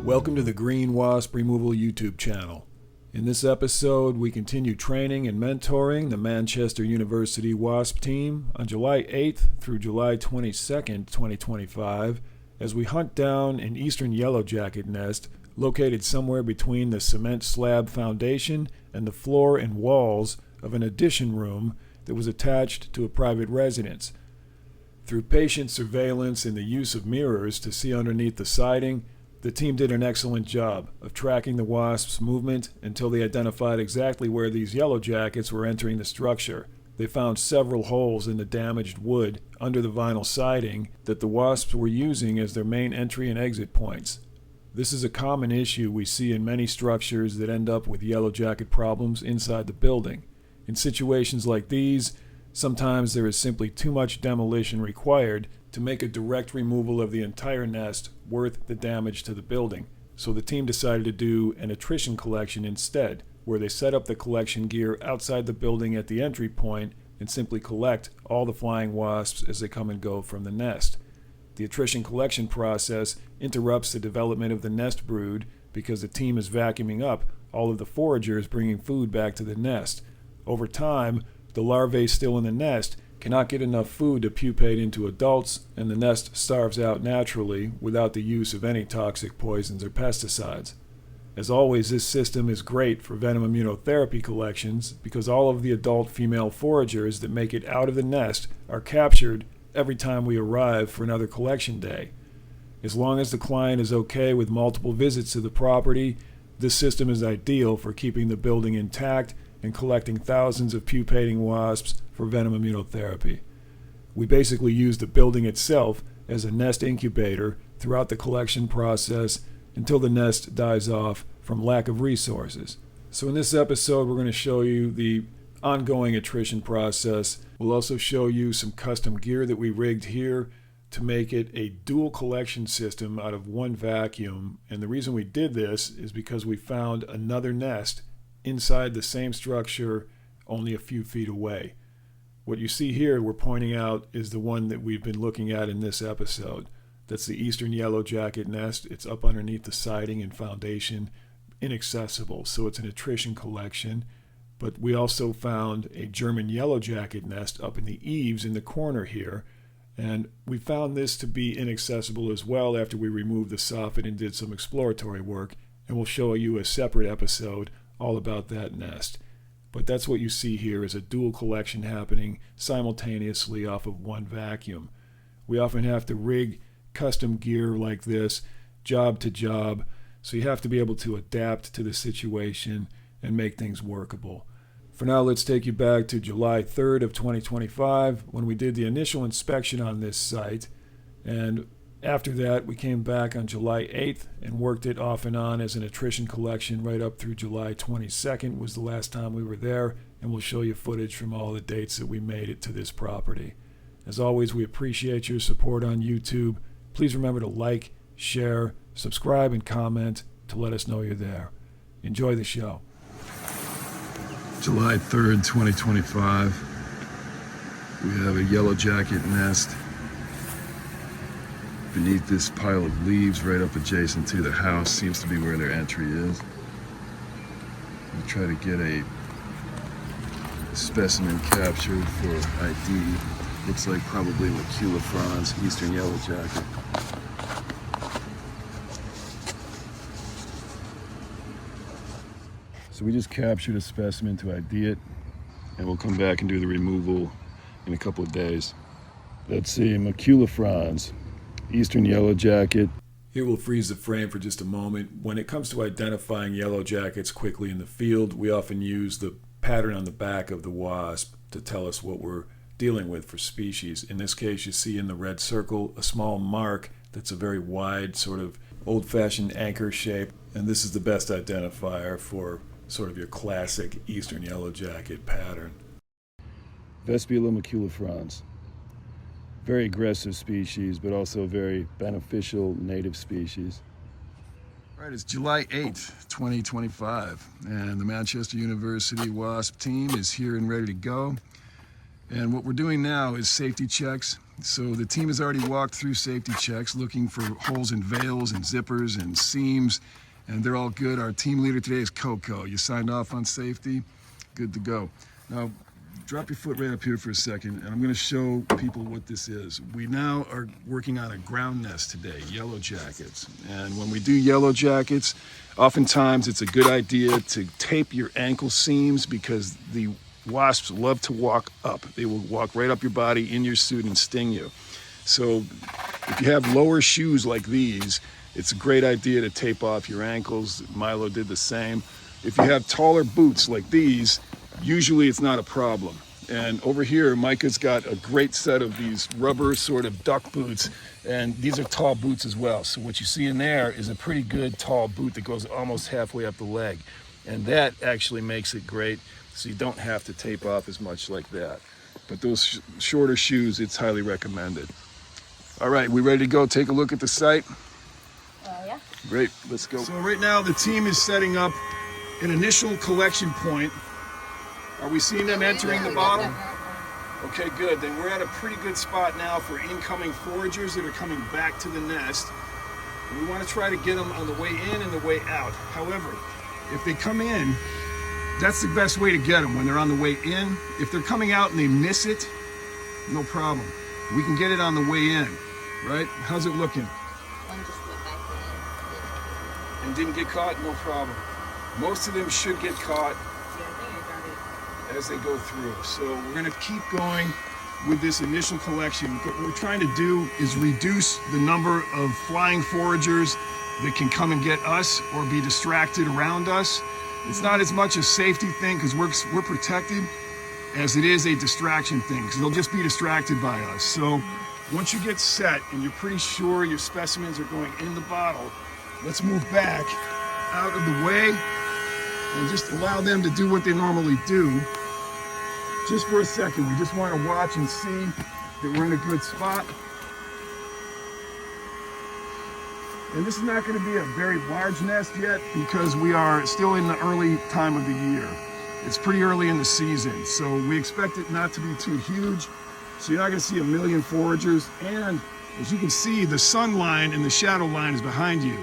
Welcome to the Green Wasp Removal YouTube channel. In this episode, we continue training and mentoring the Manchester University Wasp Team on July 8th through July 22nd, 2025, as we hunt down an Eastern Yellowjacket nest located somewhere between the cement slab foundation and the floor and walls of an addition room that was attached to a private residence. Through patient surveillance and the use of mirrors to see underneath the siding, the team did an excellent job of tracking the wasps' movement until they identified exactly where these yellowjackets were entering the structure. They found several holes in the damaged wood under the vinyl siding that the wasps were using as their main entry and exit points. This is a common issue we see in many structures that end up with yellowjacket problems inside the building. In situations like these, sometimes there is simply too much demolition required to make a direct removal of the entire nest worth the damage to the building. So the team decided to do an attrition collection instead, where they set up the collection gear outside the building at the entry point and simply collect all the flying wasps as they come and go from the nest. The attrition collection process interrupts the development of the nest brood because the team is vacuuming up all of the foragers bringing food back to the nest. Over time, the larvae still in the nest cannot get enough food to pupate into adults, and the nest starves out naturally without the use of any toxic poisons or pesticides. As always, this system is great for venom immunotherapy collections because all of the adult female foragers that make it out of the nest are captured every time we arrive for another collection day. As long as the client is okay with multiple visits to the property, this system is ideal for keeping the building intact and collecting thousands of pupating wasps for venom immunotherapy. We basically use the building itself as a nest incubator throughout the collection process until the nest dies off from lack of resources. So in this episode, we're going to show you the ongoing attrition process. We'll also show you some custom gear that we rigged here to make it a dual collection system out of one vacuum. And the reason we did this is because we found another nest inside the same structure only a few feet away. What you see here we're pointing out is the one that we've been looking at in this episode. That's the Eastern Yellowjacket nest. It's up underneath the siding and foundation, inaccessible, so it's an attrition collection. But we also found a German Yellowjacket nest up in the eaves in the corner here, and we found this to be inaccessible as well after we removed the soffit and did some exploratory work, and we'll show you a separate episode all about that nest. But that's what you see here is a dual collection happening simultaneously off of one vacuum. We often have to rig custom gear like this job to job, so you have to be able to adapt to the situation and make things workable. For now, let's take you back to July 3rd of 2025 when we did the initial inspection on this site, and after that, we came back on July 8th and worked it off and on as an attrition collection right up through July 22nd was the last time we were there, and we'll show you footage from all the dates that we made it to this property. As always, we appreciate your support on YouTube. Please remember to like, share, subscribe, and comment to let us know you're there. Enjoy the show. July 3rd, 2025. We have a Yellowjacket nest beneath this pile of leaves right up adjacent to the house. Seems to be where their entry is. We'll try to get a specimen captured for ID. Looks like probably Maculifrons, Eastern Yellowjacket. So we just captured a specimen to ID it, and we'll come back and do the removal in a couple of days. Let's see, Maculifrons, Eastern Yellowjacket. Here we'll freeze the frame for just a moment. When it comes to identifying yellowjackets quickly in the field, we often use the pattern on the back of the wasp to tell us what we're dealing with for species. In this case, you see in the red circle a small mark that's a very wide, sort of old-fashioned anchor shape, and this is the best identifier for sort of your classic Eastern Yellowjacket pattern. Vespula maculifrons. Very aggressive species, but also very beneficial native species. All right, it's July 8th, 2025, and the Manchester University Wasp Team is here and ready to go. And what we're doing now is safety checks. So the team has already walked through safety checks, looking for holes in veils and zippers and seams, and they're all good. Our team leader today is Coco. You signed off on safety, good to go. Now, drop your foot right up here for a second, and I'm going to show people what this is. We now are working on a ground nest today, Yellowjackets. And when we do Yellowjackets, oftentimes it's a good idea to tape your ankle seams because the wasps love to walk up. They will walk right up your body in your suit and sting you. So if you have lower shoes like these, it's a great idea to tape off your ankles. Milo did the same. If you have taller boots like these, usually it's not a problem. And over here, Micah's got a great set of these rubber sort of duck boots, and these are tall boots as well. So what you see in there is a pretty good tall boot that goes almost halfway up the leg. And that actually makes it great, so you don't have to tape off as much like that. But those shorter shoes, it's highly recommended. All right, we ready to go take a look at the site? Yeah. Great, let's go. So right now the team is setting up an initial collection point. Are we seeing them entering the bottom? Okay, good. Then we're at a pretty good spot now for incoming foragers that are coming back to the nest. And we want to try to get them on the way in and the way out. However, if they come in, that's the best way to get them when they're on the way in. If they're coming out and they miss it, no problem. We can get it on the way in, right? How's it looking? One just went back in. And didn't get caught? No problem. Most of them should get caught as they go through. So we're going to keep going with this initial collection. What we're trying to do is reduce the number of flying foragers that can come and get us or be distracted around us. It's not as much a safety thing because we're protected as it is a distraction thing because they'll just be distracted by us. So once you get set and you're pretty sure your specimens are going in the bottle, let's move back out of the way and just allow them to do what they normally do. Just for a second, we just want to watch and see that we're in a good spot. And this is not going to be a very large nest yet because we are still in the early time of the year. It's pretty early in the season, so we expect it not to be too huge. So you're not going to see a million foragers. And as you can see, the sun line and the shadow line is behind you.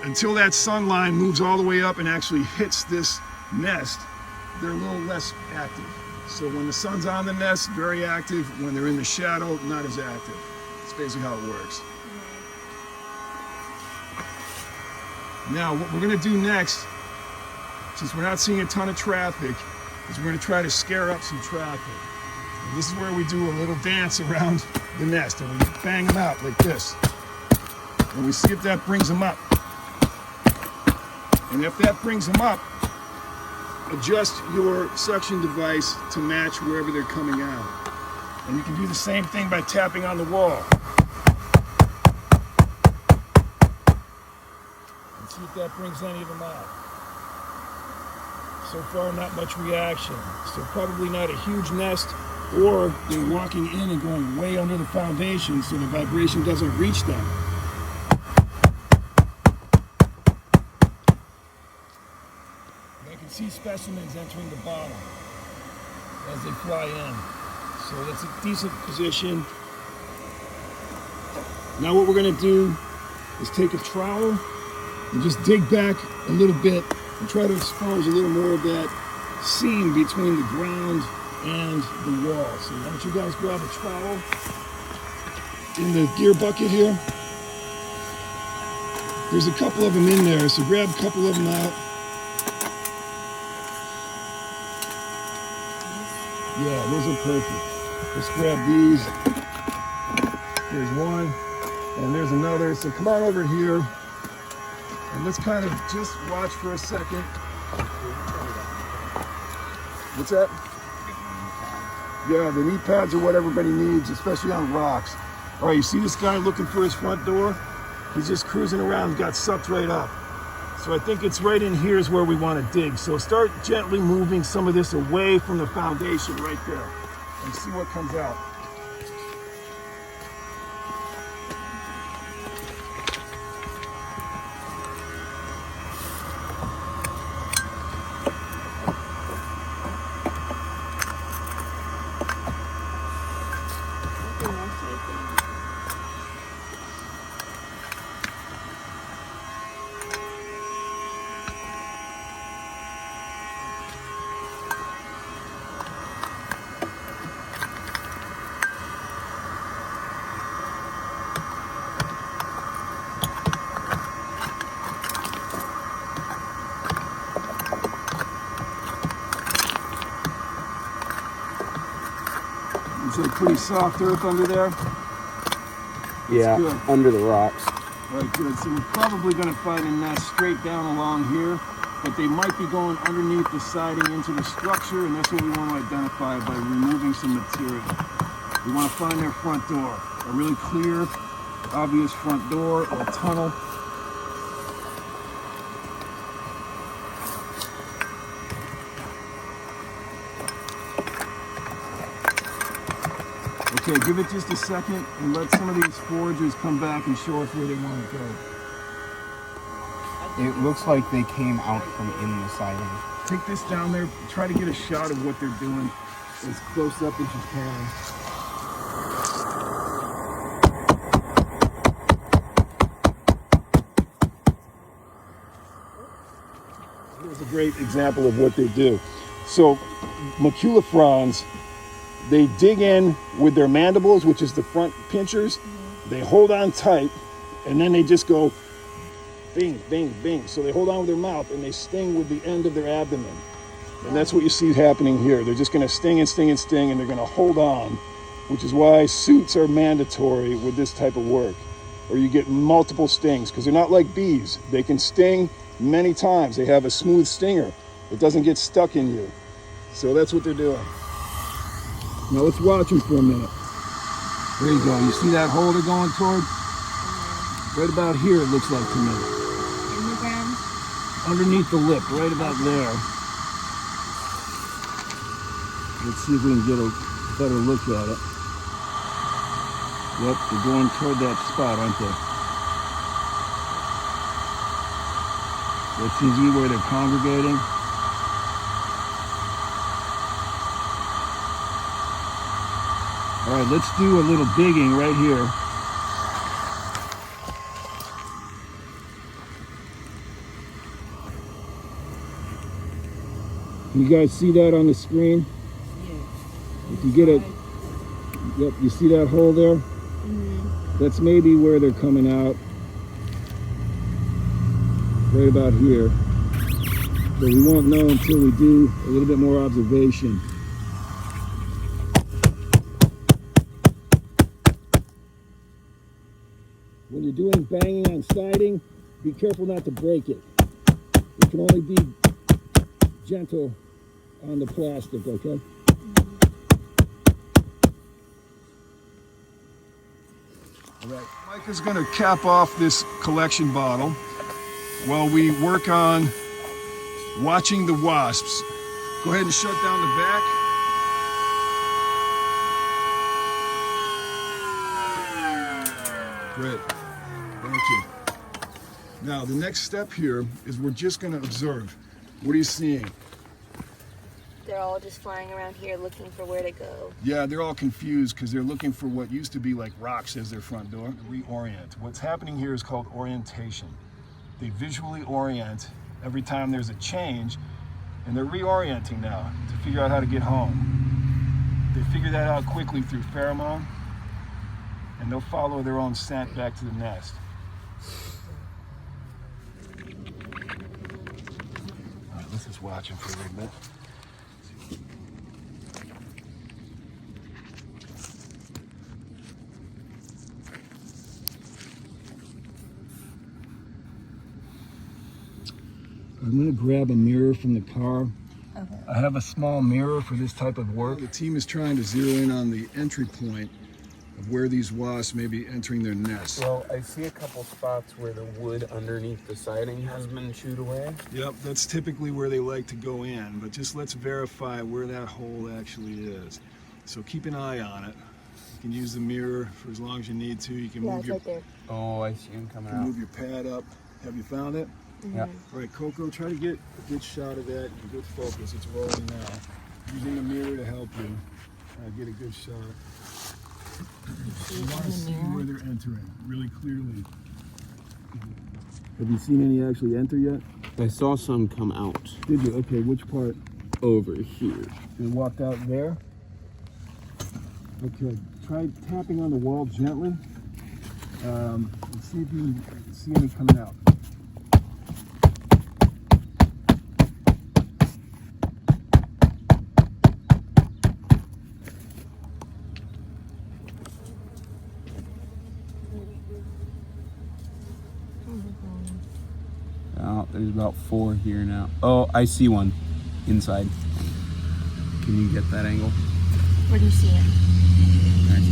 Until that sun line moves all the way up and actually hits this nest, they're a little less active. So when the sun's on the nest, very active. When they're in the shadow, not as active. That's basically how it works. Now, what we're going to do next, since we're not seeing a ton of traffic, is we're going to try to scare up some traffic. And this is where we do a little dance around the nest, and we bang them out like this. And we see if that brings them up. And if that brings them up, adjust your suction device to match wherever they're coming out. And you can do the same thing by tapping on the wall. And see if that brings any of them out. So far, not much reaction. So probably not a huge nest, or they're walking in and going way under the foundation so the vibration doesn't reach them. See specimens entering the bottom as they fly in. So that's a decent position. Now what we're going to do is take a trowel and just dig back a little bit and try to expose a little more of that seam between the ground and the wall. So why don't you guys grab a trowel in the gear bucket here. There's a couple of them in there, so grab a couple of them out. Yeah, those are perfect. Let's grab these. There's one, and there's another. So come on over here, and let's kind of just watch for a second. What's that? Yeah, the knee pads are what everybody needs, especially on rocks. All right, you see this guy looking for his front door? He's just cruising around, got sucked right up. So I think it's right in here is where we want to dig. So start gently moving some of this away from the foundation right there and see what comes out. pretty soft earth under there? Yeah, good. under the rocks. All right, good. So we're probably going to find a nest straight down along here, but they might be going underneath the siding into the structure, and that's what we want to identify by removing some material. We want to find their front door, a really clear, obvious front door or tunnel. Okay, give it just a second and let some of these foragers come back and show us where they want to go. It looks like they came out from in the siding. Take this down there, try to get a shot of what they're doing as close up as you can. Here's a great example of what they do. So, maculifrons, they dig in with their mandibles, which is the front pinchers. They hold on tight, and then they just go bing, bing, bing. So they hold on with their mouth, and they sting with the end of their abdomen. And that's what you see happening here. They're just going to sting and sting and sting, and they're going to hold on, which is why suits are mandatory with this type of work. Or you get multiple stings, because they're not like bees. They can sting many times. They have a smooth stinger. It doesn't get stuck in you. So that's what they're doing. Now let's watch them for a minute. There you go. You see that hole they're going toward? Right about here, it looks like to me. In the ground? Underneath the lip, right about there. Let's see if we can get a better look at it. Yep, they're going toward that spot, aren't they? That seems to be where they're congregating. All right, let's do a little digging right here. Can you guys see that on the screen? Yeah. If you get it, yep, you see that hole there? Mm-hmm. That's maybe where they're coming out. Right about here. So we won't know until we do a little bit more observation. When you're doing banging on siding, be careful not to break it. It can only be gentle on the plastic, okay? All right, Mike is going to cap off this collection bottle while we work on watching the wasps. Go ahead and shut down the back. Great. Thank you. Now, the next step here is we're just going to observe. What are you seeing? They're all just flying around here looking for where to go. Yeah, they're all confused because they're looking for what used to be like rocks as their front door. Reorient. What's happening here is called orientation. They visually orient every time there's a change, and they're reorienting now to figure out how to get home. They figure that out quickly through pheromone, and they'll follow their own scent back to the nest. All right, let's just watch them for a little bit. I'm going to grab a mirror from the car. Okay. I have a small mirror for this type of work. The team is trying to zero in on the entry point of where these wasps may be entering their nest. Well, I see a couple spots where the wood underneath the siding has been chewed away. Yep, that's typically where they like to go in, but just let's verify where that hole actually is. So keep an eye on it. You can use the mirror for as long as you need to. You can Yeah, move it's your right there. Oh, I see him coming you can out. move your pad up. Have you found it? Yeah. All right, Coco, try to get a good shot of that, a good focus. It's rolling now. Using the mirror to help you get a good shot. You want to see where they're entering really clearly. Have you seen any actually enter yet? I saw some come out Did you? Okay, which part? over here. They walked out there? Okay, try tapping on the wall gently. And see if you can see any coming out. Oh, there's about 4 here now. Oh, I see one inside. Can you get that angle? Where do you see him?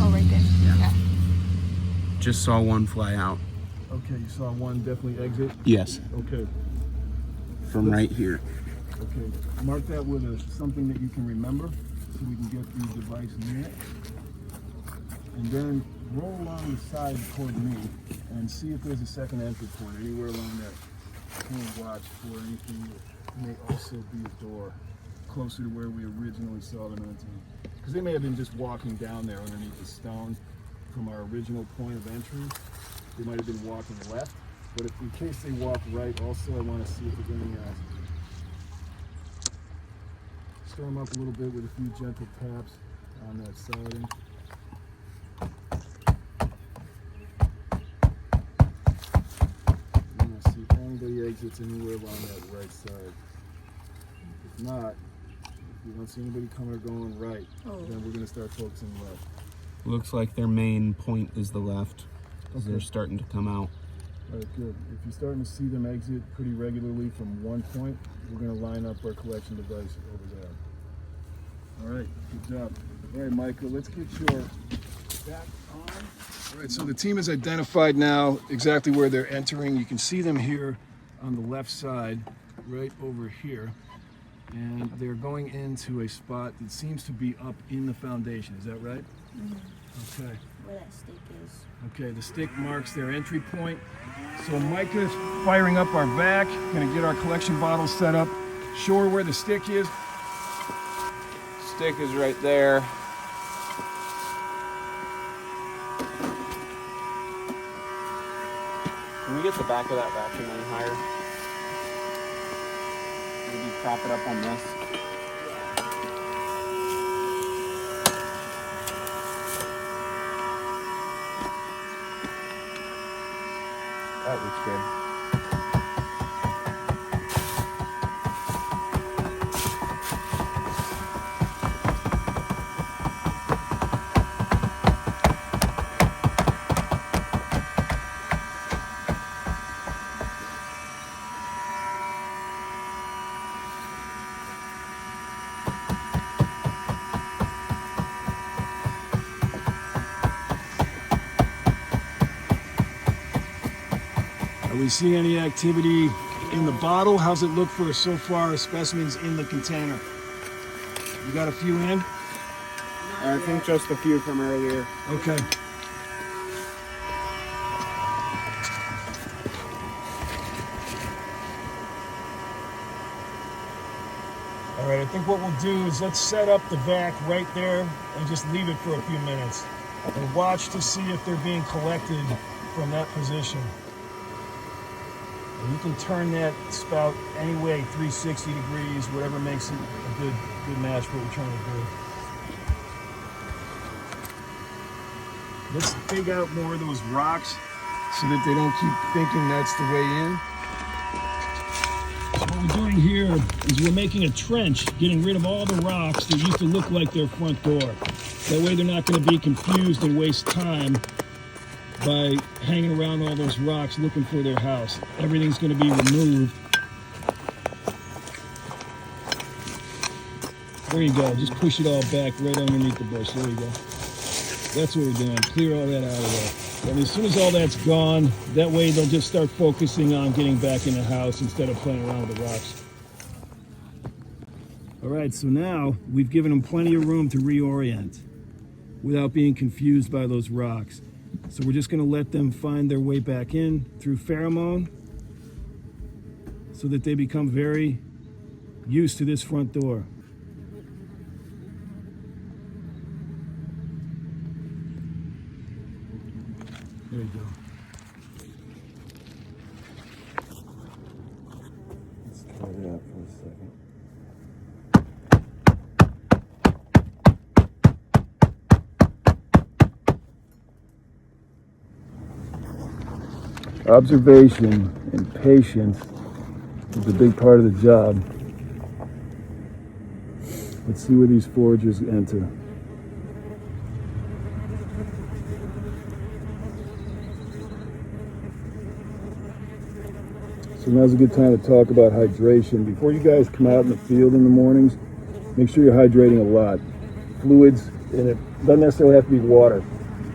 Oh, right there. Yeah. Just saw one fly out. Okay, you saw one definitely exit? Yes, Okay, from right here. okay. Mark that with something that you can remember so we can get the device near it. And then roll along the side toward me and see if there's a second entry point anywhere along there. Can watch for anything that may also be a door closer to where we originally saw them entering. Because they may have been just walking down there underneath the stone from our original point of entry. They might have been walking left, but if in case they walk right, also I want to see if there's anything else. Stir them up a little bit with a few gentle taps on that siding. I'm going to see if anybody exits anywhere along that right side. If not, if you don't see anybody coming or going right, then we're going to start focusing left. Looks like their main point is the left, because they're starting to come out. All right, good. If you're starting to see them exit pretty regularly from one point, we're going to line up our collection device over there. All right, good job. All right, Michael, let's get your back on. All right, so the team has identified now exactly where they're entering. You can see them here on the left side, right over here. And they're going into a spot that seems to be up in the foundation. Is that right? Mm-hmm. Okay. Where that stick is. Okay, the stick marks their entry point. So Micah's firing up our vac, gonna get our collection bottles set up. Show her where the stick is. Stick is right there. Can we get the back of that vacuum any higher? Maybe prop it up on this. That looks good. Are we seeing any activity in the bottle? How's it look for so far specimens in the container? You got a few in? I think just a few from earlier. Okay. All right, I think what we'll do is let's set up the vac right there and just leave it for a few minutes. And watch to see if they're being collected from that position. And you can turn that spout any way, 360 degrees, whatever makes it a good match for what we're trying to do. Let's dig out more of those rocks so that they don't keep thinking that's the way in. So what we're doing here is we're making a trench, getting rid of all the rocks that used to look like their front door. That way they're not going to be confused and waste time by hanging around all those rocks looking for their house. Everything's going to be removed. There you go. Just push it all back right underneath the bush. There you go. That's what we're doing. Clear all that out of there. And as soon as all that's gone, that way they'll just start focusing on getting back in the house instead of playing around with the rocks. All right, so now we've given them plenty of room to reorient without being confused by those rocks. So we're just going to let them find their way back in through pheromone so that they become very used to this front door. There you go. Let's try it out for a second. Observation and patience is a big part of the job. Let's see where these foragers enter. So So now's a good time to talk about hydration. Before you guys come out in the field in the mornings, make sure you're hydrating a lot. Fluids, and it doesn't necessarily have to be water.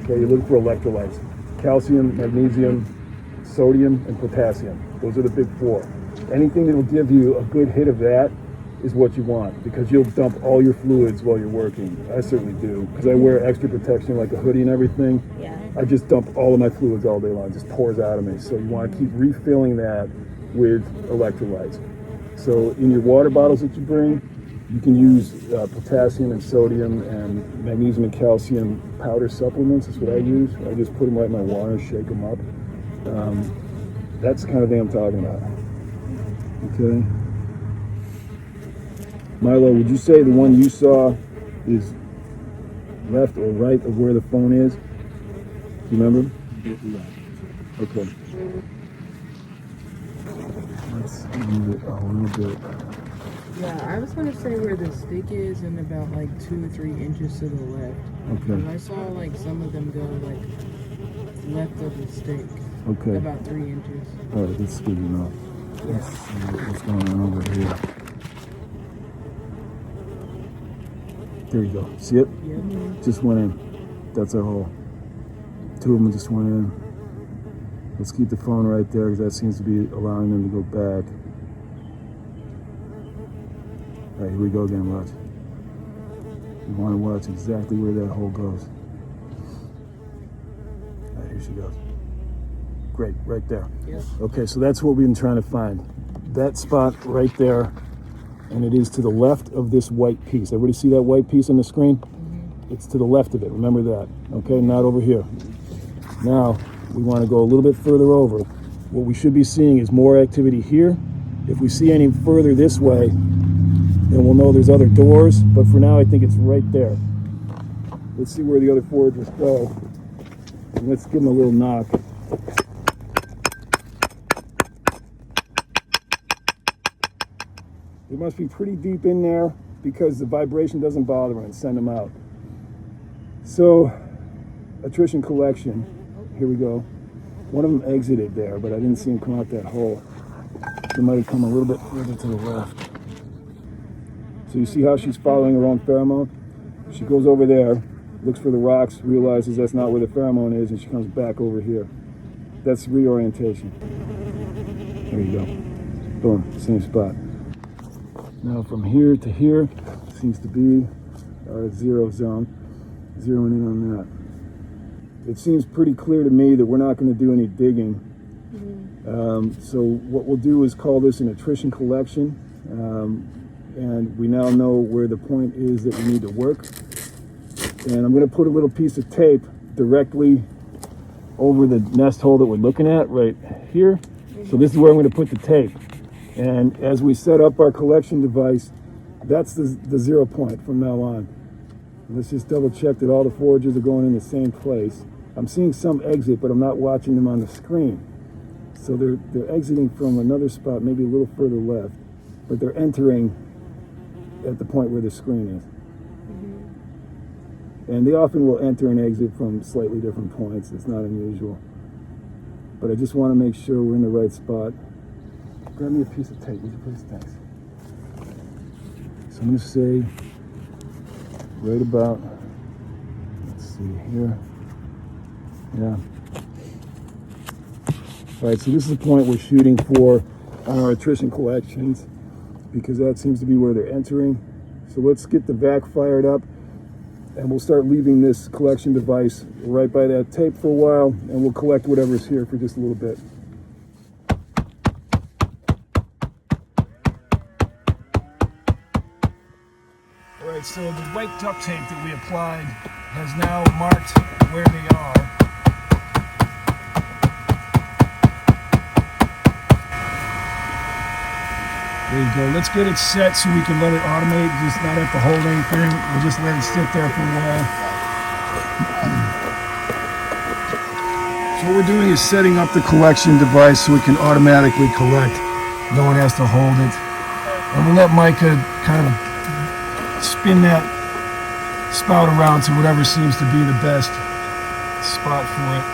Okay, you look for electrolytes. Calcium, magnesium, sodium, and potassium. Those are the big four. Anything that will give you a good hit of that is what you want, because you'll dump all your fluids while you're working. I certainly do, because I wear extra protection like a hoodie and everything. Yeah. I just dump all of my fluids all day long. It just pours out of me. So you want to keep refilling that with electrolytes. So in your water bottles that you bring, you can use potassium and sodium and magnesium and calcium powder supplements. That's what I use. I just put them right in my water and shake them up. That's the kind of thing I'm talking about. Okay. Milo, would you say the one you saw is left or right of where the phone is? Do you remember? Okay. Let's move it a little bit. Yeah, I was gonna say where the stick is and about like 2 or 3 inches to the left. Okay. And I saw like some of them go like left of the stick. Okay. About 3 inches. All right, that's good enough. Let's see what's going on over here. There you go. See it? Yep. Just went in. That's our hole. 2 of them just went in. Let's keep the phone right there because that seems to be allowing them to go back. All right, here we go again, watch. You want to watch exactly where that hole goes. All right, here she goes. Great, right there. Yep. Okay, so that's what we've been trying to find. That spot right there, and it is to the left of this white piece. Everybody see that white piece on the screen? Mm-hmm. It's to the left of it, remember that. Okay, not over here. Now, we want to go a little bit further over. What we should be seeing is more activity here. If we see any further this way, then we'll know there's other doors, but for now I think it's right there. Let's see where the other foragers go. And let's give them a little knock. They must be pretty deep in there because the vibration doesn't bother them and send them out. So, attrition collection. Here we go. One of them exited there, but I didn't see him come out that hole. They might have come a little bit further to the left. So you see how she's following her own pheromone? She goes over there, looks for the rocks, realizes that's not where the pheromone is, and she comes back over here. That's reorientation. There you go. Boom, same spot. Now from here to here seems to be our 0 zone. Zeroing in on that. It seems pretty clear to me that we're not going to do any digging. So what we'll do is call this an attrition collection. And we now know where the point is that we need to work. And I'm going to put a little piece of tape directly over the nest hole that we're looking at right here. So this is where I'm going to put the tape. And as we set up our collection device, that's the 0 point from now on. Let's just double check that all the foragers are going in the same place. I'm seeing some exit, but I'm not watching them on the screen. So they're exiting from another spot, maybe a little further left, but they're entering at the point where the screen is. And they often will enter and exit from slightly different points. It's not unusual. But I just want to make sure we're in the right spot. Grab me a piece of tape, would you please? Thanks. So I'm going to say right about, let's see here. Yeah. All right, so this is the point we're shooting for on our attrition collections because that seems to be where they're entering. So let's get the vac fired up and we'll start leaving this collection device right by that tape for a while and we'll collect whatever's here for just a little bit. All right, so the white duct tape that we applied has now marked where they are. There you go. Let's get it set so we can let it automate, just not have to hold anything. We'll just let it sit there for a while. So what we're doing is setting up the collection device so we can automatically collect. No one has to hold it. And we'll let Micah kind of spin that spout around to whatever seems to be the best spot for it.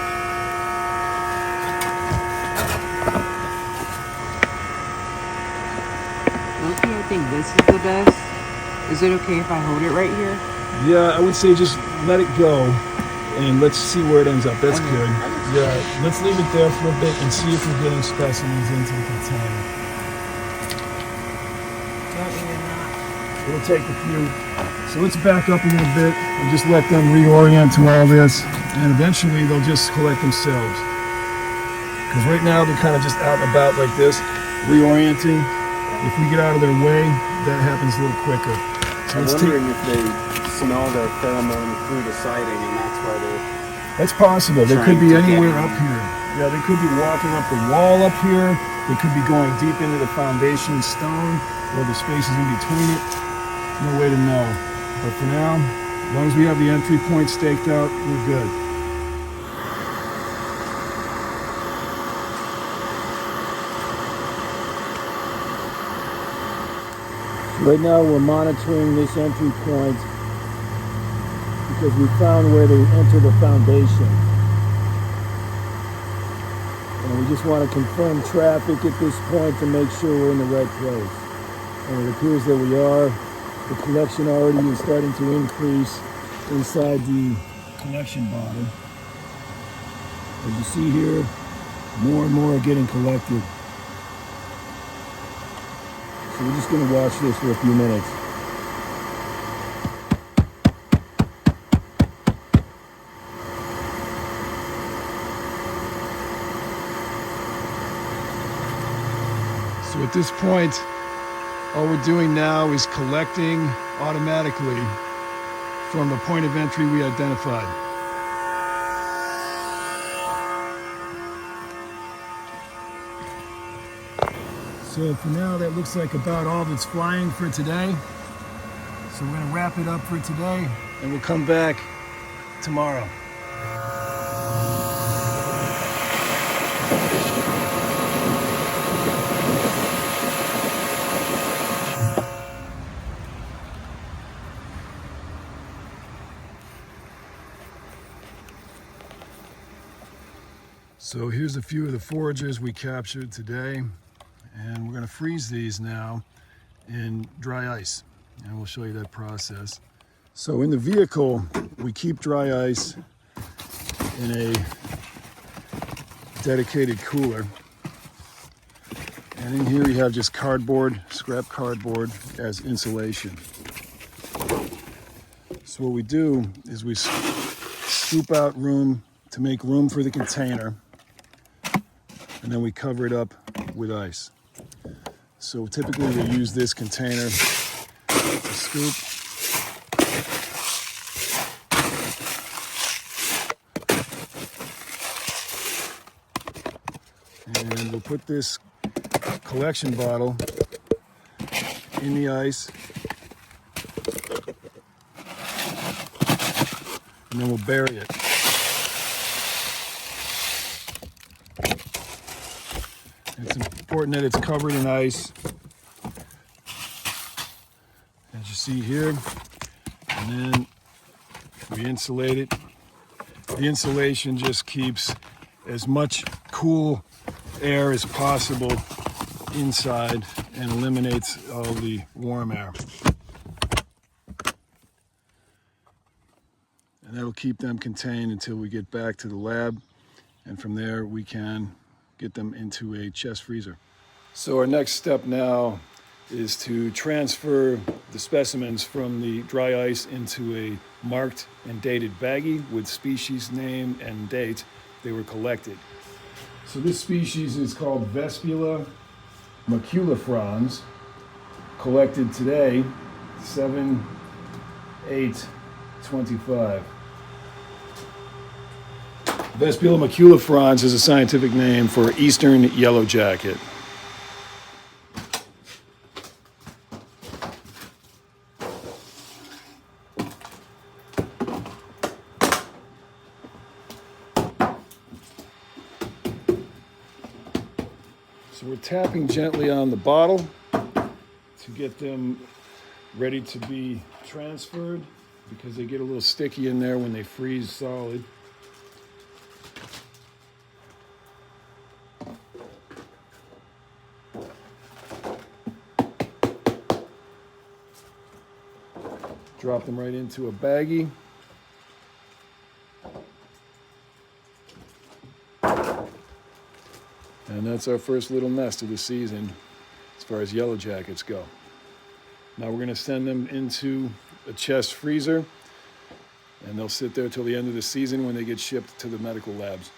think this is the best. Is it okay if I hold it right here? Yeah, I would say just let it go and let's see where it ends up. That's good. Yeah, let's leave it there for a bit and see if we're getting specimens into the container. Don't even not. It'll take a few. So let's back up a little bit and just let them reorient to all this, and eventually they'll just collect themselves. Because right now they're kind of just out and about like this, reorienting. If we get out of their way, that happens a little quicker. So I'm wondering if they smell their pheromone through the siding, and that's why they're... That's possible. They could be trying to anywhere get up here. Yeah, they could be walking up the wall up here. They could be going deep into the foundation stone, or the spaces in between it. No way to know. But for now, as long as we have the entry point staked out, we're good. Right now we're monitoring this entry point because we found where they enter the foundation. And we just want to confirm traffic at this point to make sure we're in the right place. And it appears that we are. The collection already is starting to increase inside the collection bottle. As you see here, more and more are getting collected. So we're just going to watch this for a few minutes. So at this point, all we're doing now is collecting automatically from the point of entry we identified. So for now, that looks like about all that's flying for today. So we're gonna wrap it up for today, and we'll come back tomorrow. So here's a few of the foragers we captured today, and we're going to freeze these now in dry ice, and we'll show you that process. So in the vehicle, we keep dry ice in a dedicated cooler, and in here we have just cardboard, scrap cardboard as insulation. So what we do is we scoop out room to make room for the container, and then we cover it up with ice. So typically we use this container to scoop. And we'll put this collection bottle in the ice, and then we'll bury it. It's important that it's covered in ice, as you see here, and then we insulate it. The insulation just keeps as much cool air as possible inside and eliminates all the warm air. And that'll keep them contained until we get back to the lab, and from there we can get them into a chest freezer. So our next step now is to transfer the specimens from the dry ice into a marked and dated baggie with species name and date they were collected. So this species is called Vespula maculifrons, collected today, 7/8/25. Vespula maculifrons is a scientific name for Eastern Yellowjacket. So we're tapping gently on the bottle to get them ready to be transferred, because they get a little sticky in there when they freeze solid. Drop them right into a baggie. And that's our first little nest of the season as far as Yellowjackets go. Now we're going to send them into a chest freezer, and they'll sit there till the end of the season when they get shipped to the medical labs.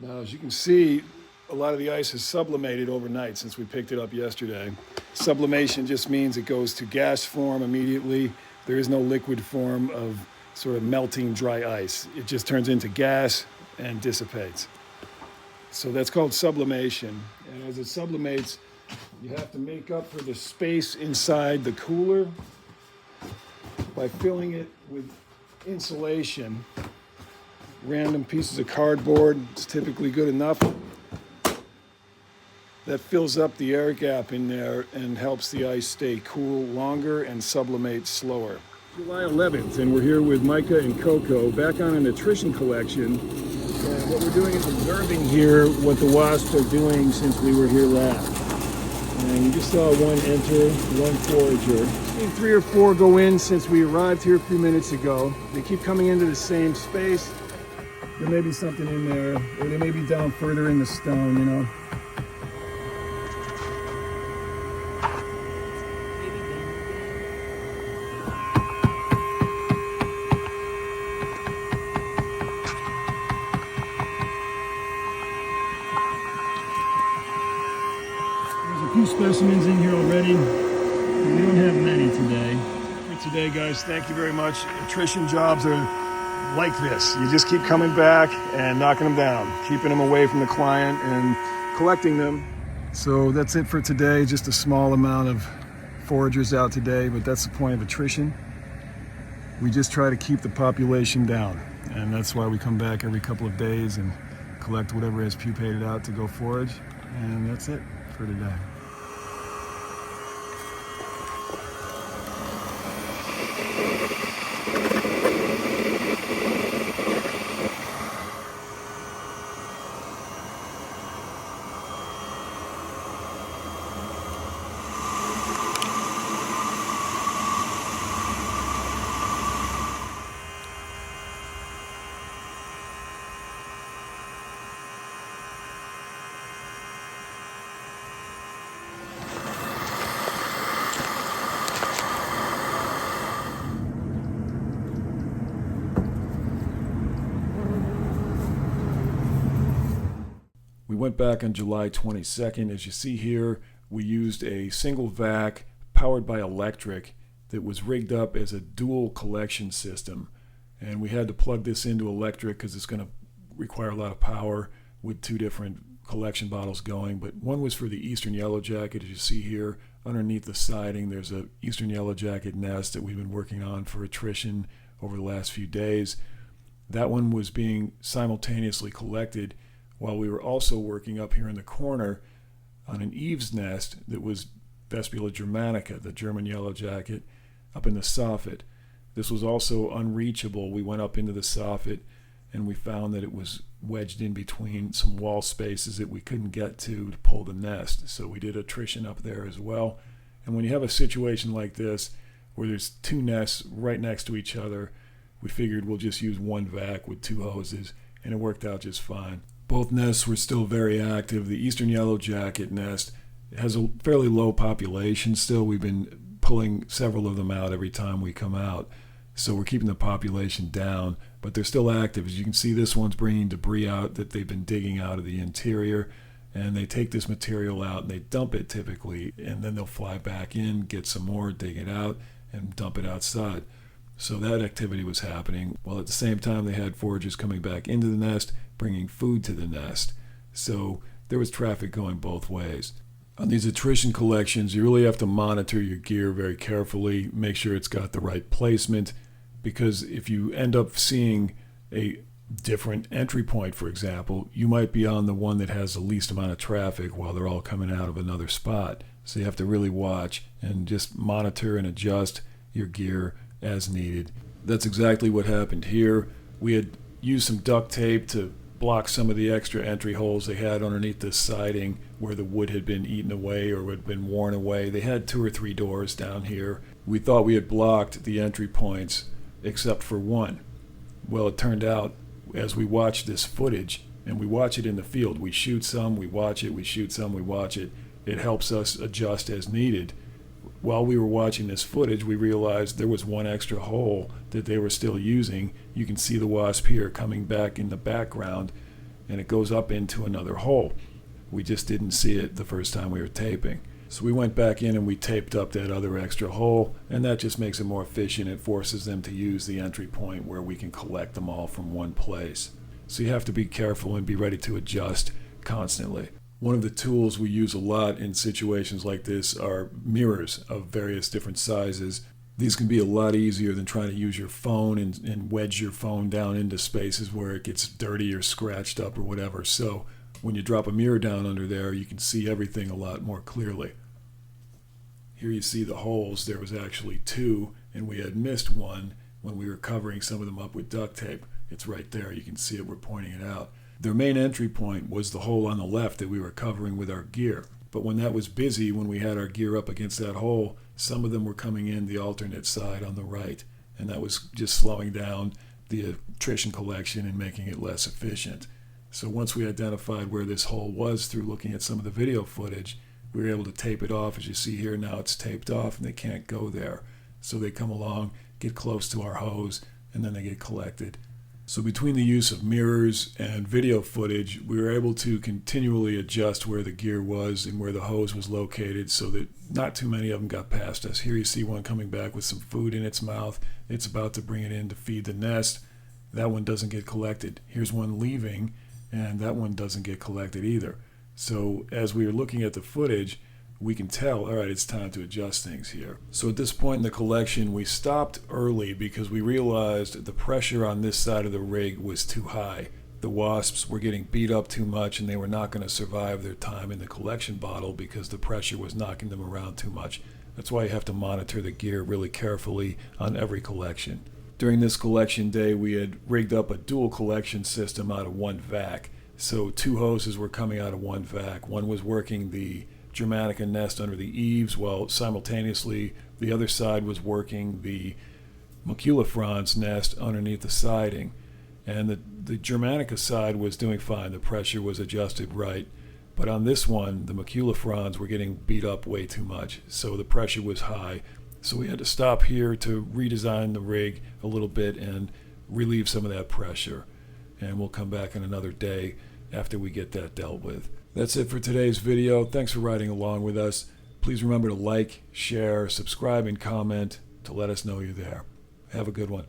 Now, as you can see, a lot of the ice is sublimated overnight since we picked it up yesterday. Sublimation just means it goes to gas form immediately. There is no liquid form of sort of melting dry ice. It just turns into gas and dissipates. So that's called sublimation. And as it sublimates, you have to make up for the space inside the cooler by filling it with insulation. Random pieces of cardboard is typically good enough. That fills up the air gap in there and helps the ice stay cool longer and sublimate slower. July 11th, and we're here with Micah and Coco back on an attrition collection. And what we're doing is observing here what the wasps are doing since we were here last. And you just saw one enter, one forager. Seen 3 or 4 go in since we arrived here a few minutes ago. They keep coming into the same space. There may be something in there, or they may be down further in the stone, you know. Few specimens in here already. We don't have many today. For today, guys, thank you very much. Attrition jobs are like this. You just keep coming back and knocking them down, keeping them away from the client and collecting them. So that's it for today. Just a small amount of foragers out today, but that's the point of attrition. We just try to keep the population down, and that's why we come back every couple of days and collect whatever has pupated out to go forage. And that's it for today. We went back on July 22nd. As you see here, we used a single vac powered by electric that was rigged up as a dual collection system. And we had to plug this into electric because it's going to require a lot of power with 2 different collection bottles going. But one was for the Eastern Yellowjacket. As you see here, underneath the siding, there's a Eastern Yellowjacket nest that we've been working on for attrition over the last few days. That one was being simultaneously collected while we were also working up here in the corner on an eaves nest that was Vespula germanica, the German Yellowjacket, up in the soffit. This was also unreachable. We went up into the soffit and we found that it was wedged in between some wall spaces that we couldn't get to pull the nest. So we did attrition up there as well. And when you have a situation like this where there's 2 nests right next to each other, we figured we'll just use 1 vac with 2 hoses, and it worked out just fine. Both nests were still very active. The Eastern Yellowjacket nest has a fairly low population still. We've been pulling several of them out every time we come out. So we're keeping the population down, but they're still active. As you can see, this one's bringing debris out that they've been digging out of the interior. And they take this material out and they dump it typically. And then they'll fly back in, get some more, dig it out, and dump it outside. So that activity was happening, while at the same time they had foragers coming back into the nest, bringing food to the nest. So there was traffic going both ways. On these attrition collections, you really have to monitor your gear very carefully, make sure it's got the right placement, because if you end up seeing a different entry point, for example, you might be on the one that has the least amount of traffic while they're all coming out of another spot. So you have to really watch and just monitor and adjust your gear as needed. That's exactly what happened here. We had used some duct tape to block some of the extra entry holes they had underneath the siding where the wood had been eaten away or had been worn away. They had 2 or 3 doors down here. We thought we had blocked the entry points except for one. Well, it turned out, as we watched this footage, and we watch it in the field, we shoot some, we watch it, we shoot some, we watch it. It helps us adjust as needed. While we were watching this footage, we realized there was one extra hole that they were still using. You can see the wasp here coming back in the background, and it goes up into another hole. We just didn't see it the first time we were taping. So we went back in and we taped up that other extra hole, and that just makes it more efficient. It forces them to use the entry point where we can collect them all from one place. So you have to be careful and be ready to adjust constantly. One of the tools we use a lot in situations like this are mirrors of various different sizes. These can be a lot easier than trying to use your phone and wedge your phone down into spaces where it gets dirty or scratched up or whatever. So when you drop a mirror down under there, you can see everything a lot more clearly. Here you see the holes. There was actually 2, and we had missed one when we were covering some of them up with duct tape. It's right there. You can see it. We're pointing it out. Their main entry point was the hole on the left that we were covering with our gear. But when that was busy, when we had our gear up against that hole, some of them were coming in the alternate side on the right. And that was just slowing down the attrition collection and making it less efficient. So once we identified where this hole was through looking at some of the video footage, we were able to tape it off. As you see here now, it's taped off and they can't go there. So they come along, get close to our hose, and then they get collected. So between the use of mirrors and video footage, we were able to continually adjust where the gear was and where the hose was located so that not too many of them got past us. Here you see one coming back with some food in its mouth. It's about to bring it in to feed the nest. That one doesn't get collected. Here's one leaving, and that one doesn't get collected either. So as we were looking at the footage, we can tell, all right, it's time to adjust things here. So at this point in the collection, we stopped early because we realized the pressure on this side of the rig was too high. The wasps were getting beat up too much and they were not going to survive their time in the collection bottle because the pressure was knocking them around too much. That's why you have to monitor the gear really carefully on every collection. During this collection day, we had rigged up a dual collection system out of one vac. So 2 hoses were coming out of one vac. One was working the Germanica nest under the eaves, while simultaneously the other side was working the Maculifrons nest underneath the siding. And the Germanica side was doing fine. The pressure was adjusted right. But on this one, the Maculifrons were getting beat up way too much. So the pressure was high. So we had to stop here to redesign the rig a little bit and relieve some of that pressure. And we'll come back in another day after we get that dealt with. That's it for today's video. Thanks for riding along with us. Please remember to like, share, subscribe, and comment to let us know you're there. Have a good one.